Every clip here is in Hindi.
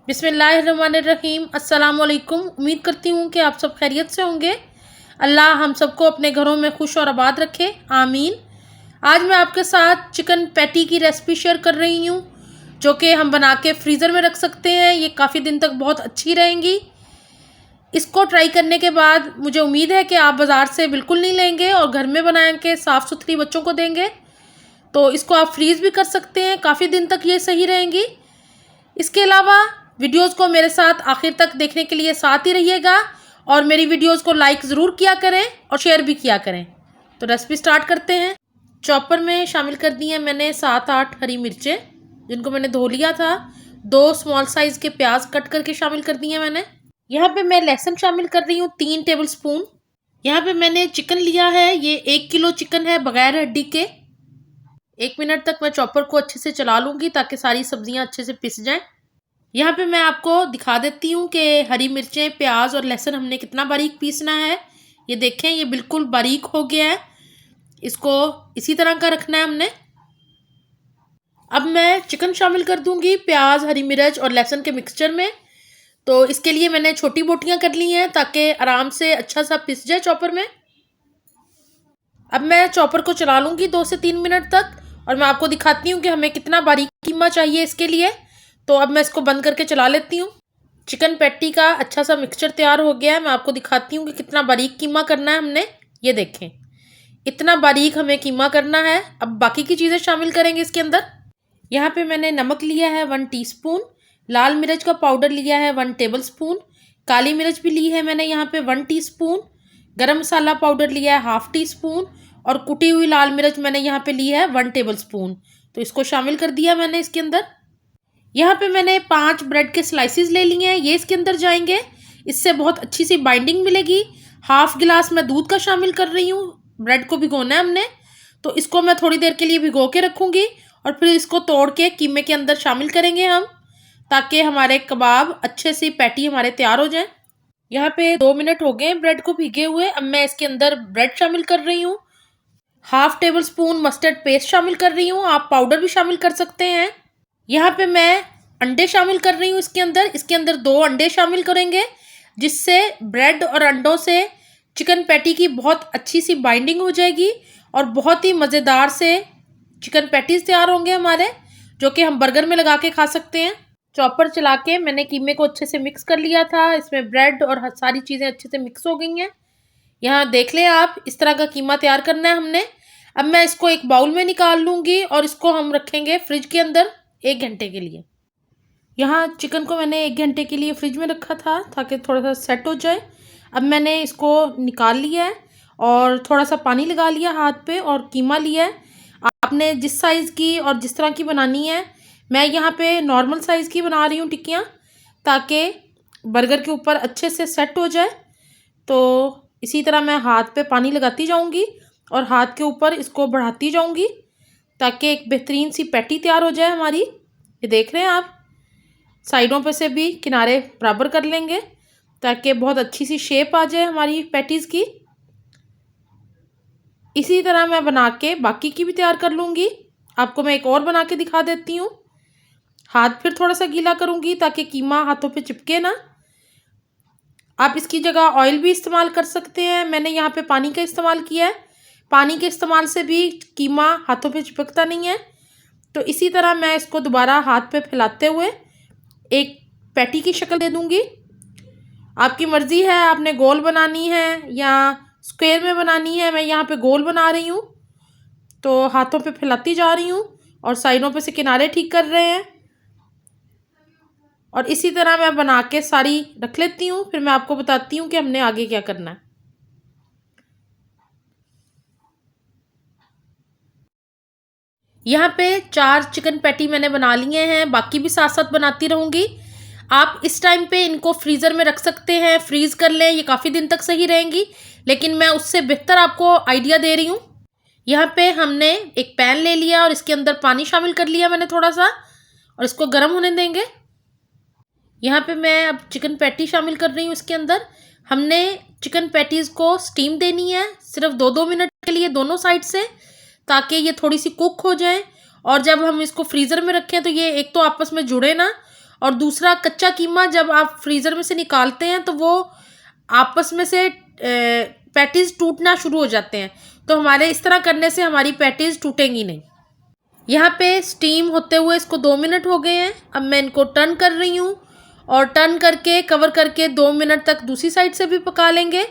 बिस्मिल्लाहिर्रहमानिर्रहीम। अस्सलाम वालेकुम। उम्मीद करती हूँ कि आप सब खैरियत से होंगे। अल्लाह हम सबको अपने घरों में खुश और आबाद रखे, आमीन। आज मैं आपके साथ चिकन पैटी की रेसिपी शेयर कर रही हूँ, जो कि हम बना के फ्रीज़र में रख सकते हैं। ये काफ़ी दिन तक बहुत अच्छी रहेंगी। इसको ट्राई करने के बाद मुझे उम्मीद है कि आप बाज़ार से बिल्कुल नहीं लेंगे और घर में बना के साफ़ सुथरी बच्चों को देंगे। तो इसको आप फ्रीज़ भी कर सकते हैं, काफ़ी दिन तक ये सही रहेंगी। इसके अलावा वीडियोस को मेरे साथ आखिर तक देखने के लिए साथ ही रहिएगा और मेरी वीडियोस को लाइक ज़रूर किया करें और शेयर भी किया करें। तो रेसिपी स्टार्ट करते हैं। चॉपर में शामिल कर दी हैं मैंने 7-8 हरी मिर्चें, जिनको मैंने धो लिया था। 2 स्मॉल साइज़ के प्याज कट करके शामिल कर दिए मैंने। यहाँ पे मैं लहसुन शामिल कर रही हूँ 3 टेबल स्पून। यहाँ पे मैंने चिकन लिया है, ये 1 किलो चिकन है बगैर हड्डी के। 1 मिनट तक मैं चॉपर को अच्छे से चला लूँगी ताकि सारी सब्जियाँ अच्छे से पिस जाएँ। यहाँ पे मैं आपको दिखा देती हूँ कि हरी मिर्चें, प्याज और लहसुन हमने कितना बारीक पीसना है। ये देखें, ये बिल्कुल बारीक हो गया है। इसको इसी तरह का रखना है हमने। अब मैं चिकन शामिल कर दूँगी प्याज, हरी मिर्च और लहसुन के मिक्सचर में। तो इसके लिए मैंने छोटी बोटियाँ कर ली हैं ताकि आराम से अच्छा सा पिस जाए चॉपर में। अब मैं चॉपर को चला लूँगी 2 से 3 मिनट तक और मैं आपको दिखाती हूँ कि हमें कितना बारीक कीमा चाहिए इसके लिए। तो अब मैं इसको बंद करके चला लेती हूँ। चिकन पैटी का अच्छा सा मिक्सचर तैयार हो गया है। मैं आपको दिखाती हूँ कि कितना बारीक कीमा करना है हमने। ये देखें, इतना बारीक हमें कीमा करना है। अब बाकी की चीज़ें शामिल करेंगे इसके अंदर। यहाँ पे मैंने नमक लिया है 1 टीस्पून, लाल मिर्च का पाउडर लिया है 1 टेबल स्पून, काली मिर्च भी ली है मैंने यहाँ पे 1 टीस्पून, गरम मसाला पाउडर लिया है हाफ टी स्पून और कुटी हुई लाल मिर्च मैंने यहाँ पे ली है 1 टेबल स्पून। तो इसको शामिल कर दिया मैंने इसके अंदर। यहाँ पे मैंने 5 ब्रेड के स्लाइसिस ले लिए हैं, ये इसके अंदर जाएंगे। इससे बहुत अच्छी सी बाइंडिंग मिलेगी। हाफ गिलास मैं दूध का शामिल कर रही हूँ। ब्रेड को भिगोना है हमने, तो इसको मैं थोड़ी देर के लिए भिगो के रखूँगी और फिर इसको तोड़ के कीमे के अंदर शामिल करेंगे हम, ताकि हमारे कबाब अच्छे से पैटी हमारे तैयार हो जाएँ। यहाँ पे 2 मिनट हो गए ब्रेड को भिगे हुए। अब मैं इसके अंदर ब्रेड शामिल कर रही हूँ। Half table spoon mustard paste शामिल कर रही हूँ, आप पाउडर भी शामिल कर सकते हैं। यहाँ पे मैं अंडे शामिल कर रही हूँ इसके अंदर। इसके अंदर 2 अंडे शामिल करेंगे, जिससे ब्रेड और अंडों से चिकन पैटी की बहुत अच्छी सी बाइंडिंग हो जाएगी और बहुत ही मज़ेदार से चिकन पैटीज़ तैयार होंगे हमारे, जो कि हम बर्गर में लगा के खा सकते हैं। चॉपर चला के मैंने कीमे को अच्छे से मिक्स कर लिया था। इसमें ब्रेड और सारी चीज़ें अच्छे से मिक्स हो गई हैं। यहाँ देख लें आप, इस तरह का कीमा तैयार करना है हमने। अब मैं इसको एक बाउल में निकाल लूँगी और इसको हम रखेंगे फ्रिज के अंदर 1 घंटे के लिए। यहाँ चिकन को मैंने 1 घंटे के लिए फ्रिज में रखा था ताकि थोड़ा सा सेट हो जाए। अब मैंने इसको निकाल लिया है और थोड़ा सा पानी लगा लिया हाथ पे और कीमा लिया है। आपने जिस साइज़ की और जिस तरह की बनानी है, मैं यहाँ पे नॉर्मल साइज़ की बना रही हूँ टिक्कियाँ, ताकि बर्गर के ऊपर अच्छे से सेट हो जाए। तो इसी तरह मैं हाथ पे पानी लगाती जाऊँगी और हाथ के ऊपर इसको बढ़ाती जाऊँगी ताकि एक बेहतरीन सी पैटी तैयार हो जाए हमारी। ये देख रहे हैं आप, साइडों पे से भी किनारे बराबर कर लेंगे ताकि बहुत अच्छी सी शेप आ जाए हमारी पैटीज़ की। इसी तरह मैं बना के बाकी की भी तैयार कर लूँगी। आपको मैं एक और बना के दिखा देती हूँ। हाथ फिर थोड़ा सा गीला करूँगी ताकि कीमा हाथों पे चिपके ना। आप इसकी जगह ऑयल भी इस्तेमाल कर सकते हैं। मैंने यहाँ पे पानी का इस्तेमाल किया है। पानी के इस्तेमाल से भी कीमा हाथों पे चिपकता नहीं है। तो इसी तरह मैं इसको दोबारा हाथ पे फैलाते हुए एक पैटी की शक्ल दे दूँगी। आपकी मर्ज़ी है, आपने गोल बनानी है या स्क्वायर में बनानी है। मैं यहाँ पे गोल बना रही हूँ, तो हाथों पे फैलाती जा रही हूँ और साइडों पे से किनारे ठीक कर रहे हैं। और इसी तरह मैं बना के सारी रख लेती हूँ, फिर मैं आपको बताती हूँ कि हमने आगे क्या करना है। यहाँ पे 4 चिकन पैटी मैंने बना लिए हैं, बाकी भी साथ साथ बनाती रहूँगी। आप इस टाइम पे इनको फ्रीज़र में रख सकते हैं, फ्रीज़ कर लें, ये काफ़ी दिन तक सही रहेंगी। लेकिन मैं उससे बेहतर आपको आइडिया दे रही हूँ। यहाँ पे हमने एक पैन ले लिया और इसके अंदर पानी शामिल कर लिया मैंने थोड़ा सा, और इसको गर्म होने देंगे। यहाँ पे मैं अब चिकन पैटी शामिल कर रही हूँ इसके अंदर। हमने चिकन पैटीज़ को स्टीम देनी है सिर्फ 2-2 मिनट के लिए दोनों साइड से, ताकि ये थोड़ी सी कुक हो जाए। और जब हम इसको फ्रीज़र में रखें तो ये एक तो आपस में जुड़े ना, और दूसरा कच्चा कीमा जब आप फ्रीज़र में से निकालते हैं तो वो आपस में से पैटीज़ टूटना शुरू हो जाते हैं। तो हमारे इस तरह करने से हमारी पैटीज़ टूटेंगी नहीं। यहाँ पे स्टीम होते हुए इसको 2 मिनट हो गए हैं। अब मैं इनको टर्न कर रही हूँ और टर्न करके कवर करके 2 मिनट तक दूसरी साइड से भी पका लेंगे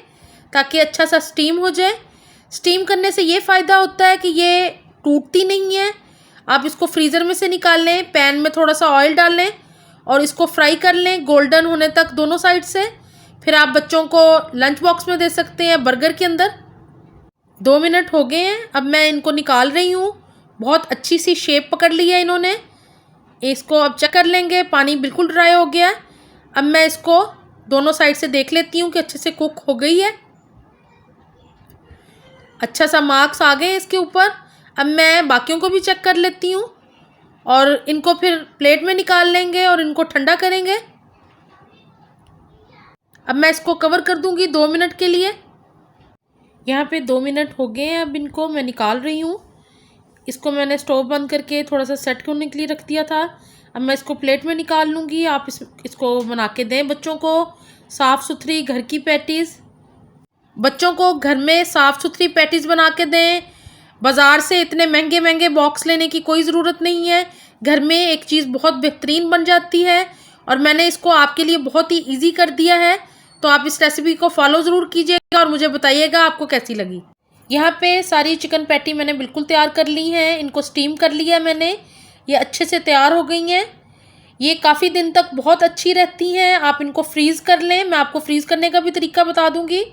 ताकि अच्छा सा स्टीम हो जाए। स्टीम करने से ये फ़ायदा होता है कि ये टूटती नहीं है। आप इसको फ्रीज़र में से निकाल लें, पैन में थोड़ा सा ऑयल डाल लें और इसको फ्राई कर लें गोल्डन होने तक दोनों साइड से। फिर आप बच्चों को लंच बॉक्स में दे सकते हैं, बर्गर के अंदर। 2 मिनट हो गए हैं, अब मैं इनको निकाल रही हूँ। बहुत अच्छी सी शेप पकड़ ली है इन्होंने। इसको अब चेक कर लेंगे, पानी बिल्कुल ड्राई हो गया है। अब मैं इसको दोनों साइड से देख लेती हूँ कि अच्छे से कुक हो गई है। अच्छा सा मार्क्स आ गए इसके ऊपर। अब मैं बाकियों को भी चेक कर लेती हूँ और इनको फिर प्लेट में निकाल लेंगे और इनको ठंडा करेंगे। अब मैं इसको कवर कर दूँगी 2 मिनट के लिए। यहाँ पे 2 मिनट हो गए हैं, अब इनको मैं निकाल रही हूँ। इसको मैंने स्टोव बंद करके थोड़ा सा सेट करने के लिए रख दिया था। अब मैं इसको प्लेट में निकाल लूँगी। आप इसको बना के दें बच्चों को। साफ़ सुथरी घर की पैटीज़, बच्चों को घर में साफ़ सुथरी पैटीज़ बना के दें। बाज़ार से इतने महंगे महंगे बॉक्स लेने की कोई ज़रूरत नहीं है। घर में एक चीज़ बहुत बेहतरीन बन जाती है और मैंने इसको आपके लिए बहुत ही ईजी कर दिया है। तो आप इस रेसिपी को फॉलो ज़रूर कीजिएगा और मुझे बताइएगा आपको कैसी लगी। यहाँ पे सारी चिकन पैटी मैंने बिल्कुल तैयार कर ली हैं। इनको स्टीम कर लिया मैंने, ये अच्छे से तैयार हो गई हैं। ये काफ़ी दिन तक बहुत अच्छी रहती हैं। आप इनको फ्रीज़ कर लें, मैं आपको फ्रीज़ करने का भी तरीका बता दूँगी।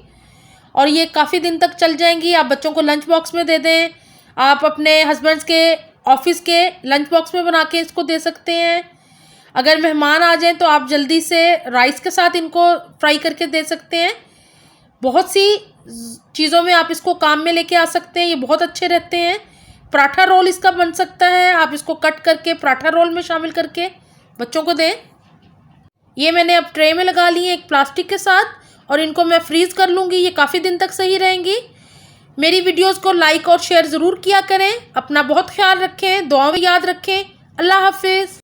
और ये काफ़ी दिन तक चल जाएंगी। आप बच्चों को लंच बॉक्स में दे दें, आप अपने हस्बैंड्स के ऑफिस के लंच बॉक्स में बना के इसको दे सकते हैं। अगर मेहमान आ जाएं तो आप जल्दी से राइस के साथ इनको फ्राई करके दे सकते हैं। बहुत सी चीज़ों में आप इसको काम में लेके आ सकते हैं, ये बहुत अच्छे रहते हैं। पराठा रोल इसका बन सकता है, आप इसको कट करके पराठा रोल में शामिल करके बच्चों को दें। ये मैंने अब ट्रे में लगा ली है एक प्लास्टिक के साथ और इनको मैं फ्रीज़ कर लूँगी। ये काफ़ी दिन तक सही रहेंगी। मेरी वीडियोस को लाइक और शेयर ज़रूर किया करें। अपना बहुत ख्याल रखें, दुआ में याद रखें। अल्लाह हाफिज़।